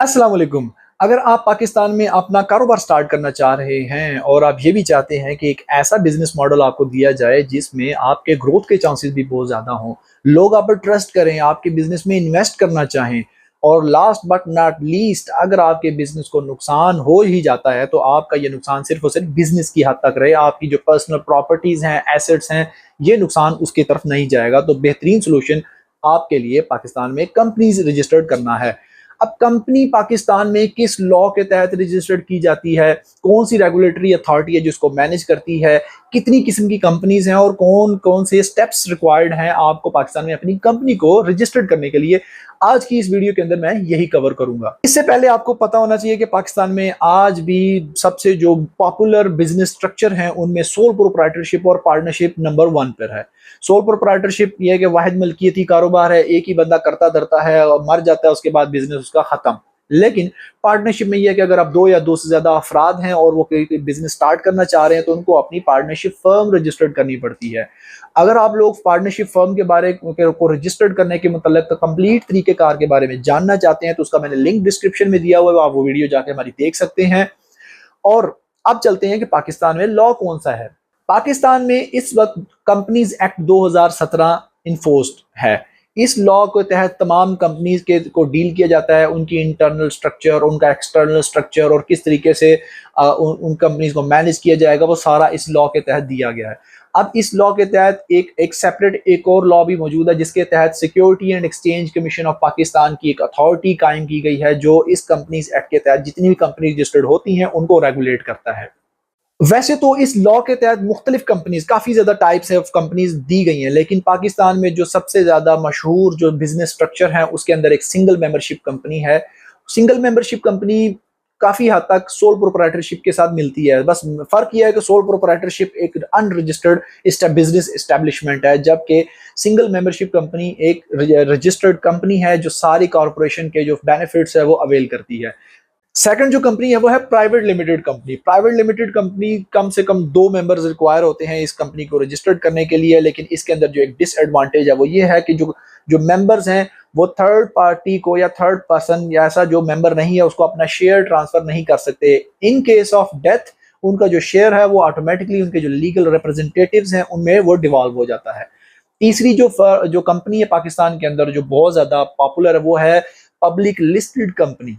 अस्सलाम वालेकुम। अगर आप पाकिस्तान में अपना कारोबार स्टार्ट करना चाह रहे हैं और आप ये भी चाहते हैं कि एक ऐसा बिजनेस मॉडल आपको दिया जाए जिसमें आपके ग्रोथ के चांसेस भी बहुत ज़्यादा हों, लोग आप पर ट्रस्ट करें, आपके बिजनेस में इन्वेस्ट करना चाहें और लास्ट बट नॉट लीस्ट अगर आपके बिजनेस को नुकसान हो ही जाता है तो आपका ये नुकसान सिर्फ और सिर्फ बिजनेस की हद तक रहे, आपकी जो पर्सनल प्रॉपर्टीज़ हैं, एसेट्स हैं, ये नुकसान उसकी तरफ नहीं जाएगा। तो बेहतरीन सॉल्यूशन आपके लिए पाकिस्तान में कंपनीज़ रजिस्टर्ड करना है। अब कंपनी पाकिस्तान में किस लॉ के तहत रजिस्टर्ड की जाती है, कौन सी रेगुलेटरी अथॉरिटी है जिसको मैनेज करती है, कितनी किस्म की कंपनीज हैं और कौन कौन से स्टेप्स रिक्वायर्ड हैं आपको पाकिस्तान में अपनी कंपनी को रजिस्टर्ड करने के लिए, आज की इस वीडियो के अंदर मैं यही कवर करूंगा। इससे पहले आपको पता होना चाहिए कि पाकिस्तान में आज भी सबसे जो पॉपुलर बिजनेस स्ट्रक्चर हैं उनमें सोल प्रोप्राइटरशिप और पार्टनरशिप नंबर 1 पर है। सोल प्रोप्राइटरशिप यह है कि वाहिद मलकियती कारोबार है, एक ही बंदा करता धरता है और मर जाता है, उसके बाद बिजनेस उसका खत्म। लेकिन पार्टनरशिप में यह है कि अगर आप दो या दो से ज्यादा अफराद हैं और वो कोई बिजनेस स्टार्ट करना चाह रहे हैं तो उनको अपनी पार्टनरशिप फर्म रजिस्टर्ड करनी पड़ती है। अगर आप लोग पार्टनरशिप फर्म के बारे को रजिस्टर्ड करने के मतलब कंप्लीट तरीकेकार के बारे में जानना चाहते हैं तो उसका मैंने लिंक डिस्क्रिप्शन में दिया हुआ है, आप वो वीडियो जाके हमारी देख सकते हैं। और अब चलते हैं कि पाकिस्तान में लॉ कौन सा है। पाकिस्तान में इस वक्त कंपनीज एक्ट 2017 इन्फोर्स्ड है। इस लॉ के तहत तमाम कंपनीज के को डील किया जाता है, उनकी इंटरनल स्ट्रक्चर, उनका एक्सटर्नल स्ट्रक्चर और किस तरीके से उन कंपनीज को मैनेज किया जाएगा वो सारा इस लॉ के तहत दिया गया है। अब इस लॉ के तहत एक सेपरेट एक और लॉ भी मौजूद है जिसके तहत security and exchange commission of Pakistan की एक अथॉरिटी कायम की गई है जो इस कंपनीज एक्ट के तहत जितनी भी कंपनी रजिस्टर्ड होती हैं उनको रेगुलेट करता है। वैसे तो इस लॉ के तहत मुख्तलिफ कंपनीज, काफ़ी ज़्यादा टाइप्स ऑफ कंपनीज दी गई हैं, लेकिन पाकिस्तान में जो सबसे ज़्यादा मशहूर जो बिजनेस स्ट्रक्चर है उसके अंदर एक सिंगल मेंबरशिप कंपनी है। सिंगल मेंबरशिप कंपनी काफ़ी हद तक सोल प्रोप्राइटरशिप के साथ मिलती है, बस फ़र्क यह है कि सोल प्रोप्राइटरशिप एक अनरजिस्टर्ड बिजनेस इस्टेब्लिशमेंट है, जबकि सिंगल मेंबरशिप कंपनी एक रजिस्टर्ड कंपनी है जो सारी कॉरपोरेशन के जो बेनिफिट्स है वो अवेल करती है। सेकंड जो कंपनी है वो है private limited company. Private limited company कम से कम 2 मेंबर्स रिक्वायर होते हैं इस कंपनी को रजिस्टर्ड करने के लिए, लेकिन इसके अंदर जो एक डिसएडवांटेज है वो ये है कि जो जो मेंबर्स हैं वो थर्ड पार्टी को या थर्ड पर्सन या ऐसा जो मेंबर नहीं है उसको अपना शेयर ट्रांसफर नहीं कर सकते। इन केस ऑफ डेथ उनका जो शेयर है वो ऑटोमेटिकली उनके जो लीगल रिप्रेजेंटेटिव्स हैं उनमें वो डिवॉल्व हो जाता है। तीसरी जो कंपनी है पाकिस्तान के अंदर जो बहुत ज्यादा पॉपुलर है वो है public listed company.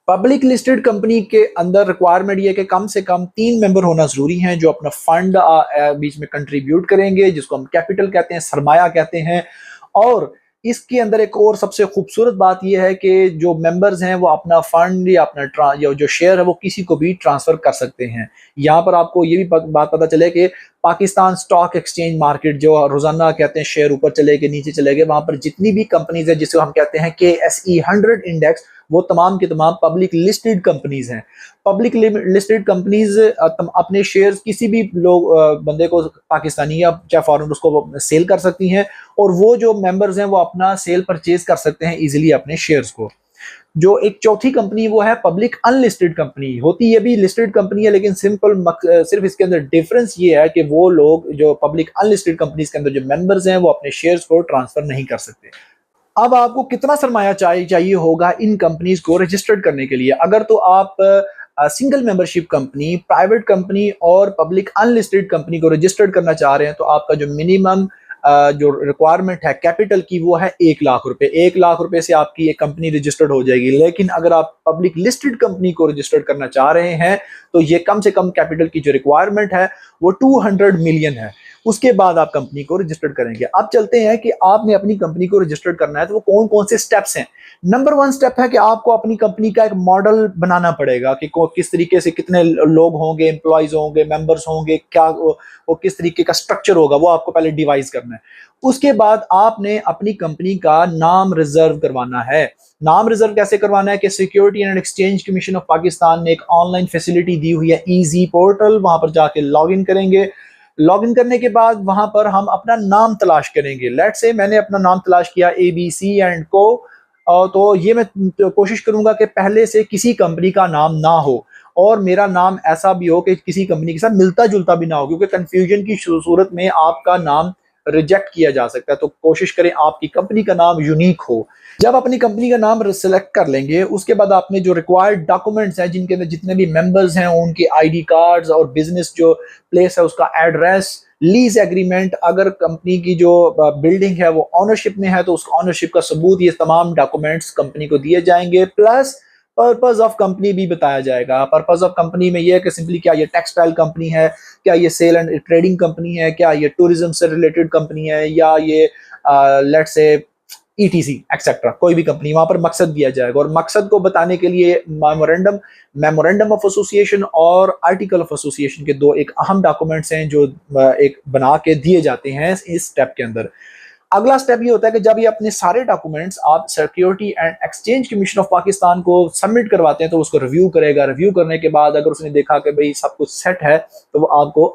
Public listed company के अंदर रिक्वायरमेंट ये है कि कम से कम 3 मेंबर होना जरूरी हैं जो अपना फंड बीच में कंट्रीब्यूट करेंगे, जिसको हम कैपिटल कहते हैं, सरमाया कहते हैं। और इसके अंदर एक और सबसे खूबसूरत बात यह है कि जो मेंबर्स हैं वो अपना फंड या या जो शेयर है वो किसी को भी ट्रांसफर कर सकते हैं। यहाँ पर आपको ये भी बात पता चले कि पाकिस्तान स्टॉक एक्सचेंज मार्केट जो रोजाना कहते हैं शेयर ऊपर चले गए नीचे चले गए, वहां पर जितनी भी कंपनीज है जिसको हम कहते हैं KSE 100 इंडेक्स, वो तमाम की तमाम पब्लिक लिस्टेड कंपनीज हैं। पब्लिक लिस्टेड कंपनीज अपने शेयर्स किसी भी लोग बंदे को, पाकिस्तानी या चाहे फॉरेन, उसको सेल कर सकती हैं और वो जो मेंबर्स हैं वो अपना सेल परचेज कर सकते हैं इजीली अपने शेयर्स को। जो एक चौथी कंपनी वो है पब्लिक अनलिस्टेड कंपनी। होती ये भी लिस्टेड कंपनी है लेकिन सिर्फ इसके अंदर डिफरेंस ये है कि वो लोग जो पब्लिक अनलिस्टेड कंपनीज के अंदर जो मेंबर्स हैं वो अपने शेयर्स को ट्रांसफर नहीं कर सकते। अब आपको कितना सरमाया चाहिए होगा इन कंपनीज को रजिस्टर्ड करने के लिए। अगर तो आप single membership company, private company और पब्लिक अनलिस्टेड कंपनी को रजिस्टर्ड करना चाह रहे हैं तो आपका जो मिनिमम जो रिक्वायरमेंट है कैपिटल की वो है 1 लाख रुपए। 1 लाख रुपए से आपकी एक कंपनी रजिस्टर्ड हो जाएगी। लेकिन अगर आप पब्लिक लिस्टेड कंपनी को रजिस्टर्ड करना चाह रहे हैं तो ये कम से कम कैपिटल की जो रिक्वायरमेंट है वो 200 मिलियन है। उसके बाद आप कंपनी को रजिस्टर्ड करेंगे। अब चलते हैं कि आपने अपनी कंपनी को रजिस्टर्ड करना है तो वो कौन कौन से स्टेप्स हैं। नंबर 1 स्टेप है कि आपको अपनी कंपनी का एक मॉडल बनाना पड़ेगा कि किस तरीके से कितने लोग होंगे, एम्प्लॉयज होंगे, मेंबर्स होंगे, क्या वो किस तरीके का स्ट्रक्चर होगा, वो आपको पहले डिवाइस करना है। उसके बाद आपने अपनी कंपनी का नाम रिजर्व करवाना है। नाम रिजर्व कैसे करवाना है कि security and exchange commission of Pakistan ने एक ऑनलाइन फैसिलिटी दी हुई है, ईजी पोर्टल, वहां पर जाके लॉग इन करेंगे। लॉग इन करने के बाद वहां पर हम अपना नाम तलाश करेंगे। लेट से मैंने अपना नाम तलाश किया ABC एंड को, तो ये मैं कोशिश करूंगा कि पहले से किसी कंपनी का नाम ना हो और मेरा नाम ऐसा भी हो कि किसी कंपनी के साथ मिलता जुलता भी ना हो, क्योंकि कंफ्यूजन की सूरत में आपका नाम रिजेक्ट किया जा सकता है। तो कोशिश करें आपकी कंपनी का नाम यूनिक हो। जब अपनी कंपनी का नाम सिलेक्ट कर लेंगे, उसके बाद आपने जो रिक्वायर्ड डॉक्यूमेंट्स हैं, जिनके अंदर जितने भी मेंबर्स हैं उनके आईडी कार्ड्स और बिजनेस जो प्लेस है उसका एड्रेस, लीज एग्रीमेंट, अगर कंपनी की जो बिल्डिंग है वो ऑनरशिप में है तो उस ऑनरशिप का सबूत, ये तमाम डॉक्यूमेंट्स कंपनी को दिए जाएंगे। प्लस पर्पस ऑफ कंपनी भी बताया जाएगा। पर्पस ऑफ कंपनी में यह है कि सिंपली क्या ये टेक्सटाइल कंपनी है, क्या ये सेल एंड ट्रेडिंग कंपनी है, क्या ये टूरिज्म से रिलेटेड कंपनी है, या ये लेट्स से ईटीसी एक्सेट्रा, कोई भी कंपनी, वहां पर मकसद दिया जाएगा। और मकसद को बताने के लिए मेमोरेंडम ऑफ एसोसिएशन और आर्टिकल ऑफ एसोसिएशन के दो एक अहम डॉक्यूमेंट्स हैं जो एक बना के दिए जाते हैं इस स्टेप के अंदर। अगला स्टेप ये होता है कि जब ये अपने सारे डॉक्यूमेंट्स आप security and exchange commission of Pakistan को सबमिट करवाते हैं तो उसको रिव्यू करेगा। रिव्यू करने के बाद अगर उसने देखा कि भाई सब कुछ सेट है तो वो आपको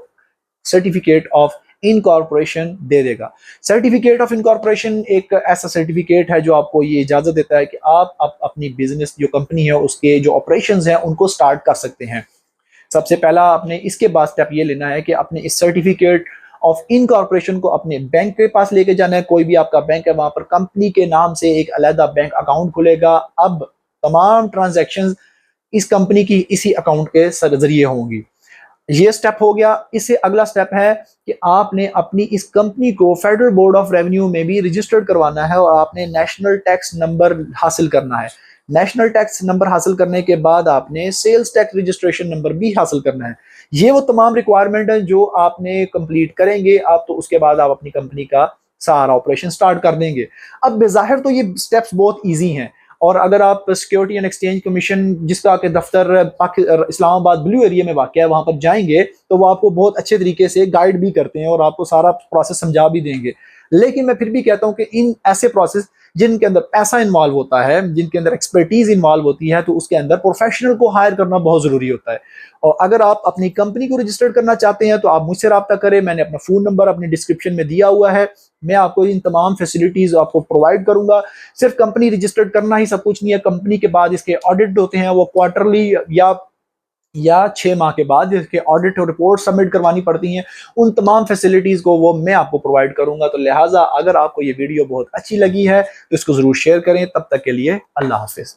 सर्टिफिकेट ऑफ इनकॉर्पोरेशन दे देगा। सर्टिफिकेट ऑफ इनकॉर्पोरेशन एक ऐसा सर्टिफिकेट है जो आपको ये इजाजत देता है कि आप अपनी बिजनेस जो कंपनी है उसके जो ऑपरेशंस हैं उनको स्टार्ट कर सकते हैं। सबसे पहला आपने इसके बाद स्टेप ये लेना है कि अपने इस सर्टिफिकेट ऑफ इनकॉर्पोरेशन को अपने बैंक के पास लेके जाना है। कोई भी आपका बैंक है वहां पर कंपनी के नाम से एक अलग बैंक अकाउंट खुलेगा। अब तमाम ट्रांजैक्शंस इस कंपनी की इसी अकाउंट के जरिए होंगी। ये स्टेप हो गया। इससे अगला स्टेप है कि आपने अपनी इस कंपनी को फेडरल बोर्ड ऑफ रेवेन्यू में भी रजिस्टर्ड करवाना है और आपने नेशनल टैक्स नंबर हासिल करना है। नेशनल टैक्स नंबर हासिल करने के बाद आपने सेल्स टैक्स रजिस्ट्रेशन नंबर भी हासिल करना है। ये वो तमाम रिक्वायरमेंट है जो आपने कंप्लीट करेंगे आप, तो उसके बाद आप अपनी कंपनी का सारा ऑपरेशन स्टार्ट कर देंगे। अब बेज़ाहिर तो ये स्टेप्स बहुत ईजी हैं, और अगर आप सिक्योरिटी एंड एक्सचेंज कमीशन जिसका के दफ्तर इस्लामाबाद ब्लू एरिया में वाक़ है वहां पर जाएंगे तो वो आपको बहुत अच्छे तरीके से गाइड भी करते हैं और आपको सारा प्रोसेस समझा भी देंगे। लेकिन मैं फिर भी कहता हूं कि इन ऐसे प्रोसेस जिनके अंदर पैसा इन्वॉल्व होता है, जिनके अंदर एक्सपर्टीज इन्वॉल्व होती है, तो उसके अंदर प्रोफेशनल को हायर करना बहुत जरूरी होता है। और अगर आप अपनी कंपनी को रजिस्टर करना चाहते हैं तो आप मुझसे रब्ता करें। मैंने अपना फोन नंबर अपने डिस्क्रिप्शन में दिया हुआ है। मैं आपको इन तमाम फैसिलिटीज आपको प्रोवाइड करूंगा। सिर्फ कंपनी रजिस्टर्ड करना ही सब कुछ नहीं है। कंपनी के बाद इसके ऑडिट होते हैं, वो क्वार्टरली या 6 माह के बाद इसके ऑडिट और रिपोर्ट सबमिट करवानी पड़ती हैं। उन तमाम फैसिलिटीज को वो मैं आपको प्रोवाइड करूंगा। तो लिहाजा अगर आपको ये वीडियो बहुत अच्छी लगी है तो इसको जरूर शेयर करें। तब तक के लिए अल्लाह हाफिज।